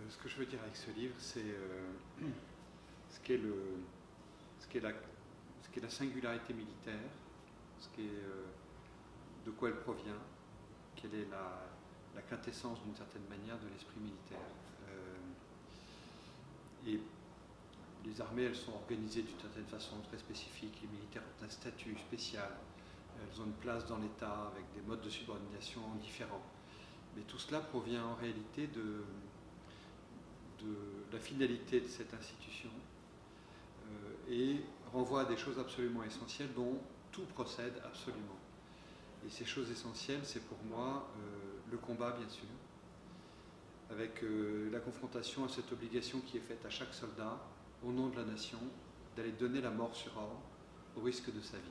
Ce que je veux dire avec ce livre, c'est ce qu'est la singularité militaire, de quoi elle provient, quelle est la quintessence d'une certaine manière de l'esprit militaire. Et les armées, elles sont organisées d'une certaine façon très spécifique. Les militaires ont un statut spécial. Elles ont une place dans l'État avec des modes de subordination différents. Mais tout cela provient en réalité de la finalité de cette institution et renvoie à des choses absolument essentielles dont tout procède absolument. Et ces choses essentielles, c'est pour moi le combat, bien sûr, avec la confrontation à cette obligation qui est faite à chaque soldat, au nom de la nation, d'aller donner la mort sur ordre, au risque de sa vie.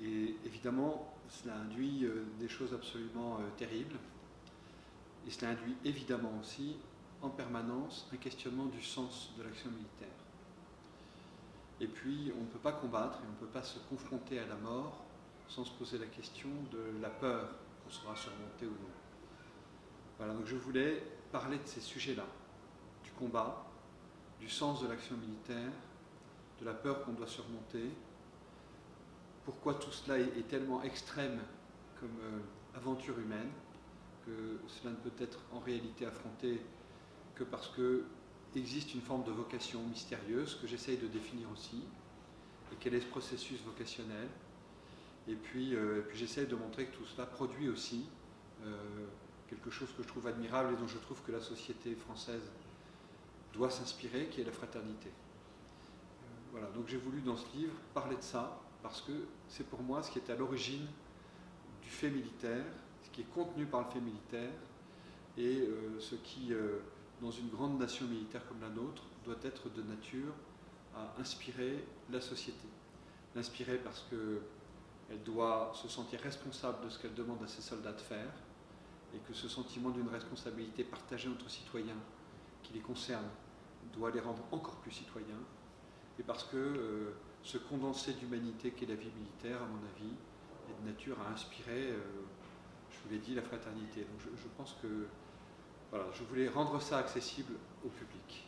Et évidemment, cela induit des choses absolument terribles, et cela induit évidemment aussi, en permanence, un questionnement du sens de l'action militaire. Et puis, on ne peut pas combattre et on ne peut pas se confronter à la mort sans se poser la question de la peur qu'on sera surmonté ou non. Voilà, donc je voulais parler de ces sujets-là, du combat, du sens de l'action militaire, de la peur qu'on doit surmonter, pourquoi tout cela est tellement extrême comme aventure humaine, que cela ne peut être en réalité affronté que parce que existe une forme de vocation mystérieuse que j'essaye de définir aussi, et quel est ce processus vocationnel. Et puis j'essaye de montrer que tout cela produit aussi quelque chose que je trouve admirable et dont je trouve que la société française doit s'inspirer, qui est la fraternité. Voilà, donc j'ai voulu dans ce livre parler de ça, parce que c'est pour moi ce qui est à l'origine du fait militaire, ce qui est contenu par le fait militaire, et ce qui, dans une grande nation militaire comme la nôtre, doit être de nature à inspirer la société. L'inspirer parce qu'elle doit se sentir responsable de ce qu'elle demande à ses soldats de faire, et que ce sentiment d'une responsabilité partagée entre citoyens qui les concerne doit les rendre encore plus citoyens, et parce que ce condensé d'humanité qu'est la vie militaire, à mon avis, est de nature à inspirer, je vous l'ai dit, la fraternité. Donc je pense que voilà, je voulais rendre ça accessible au public.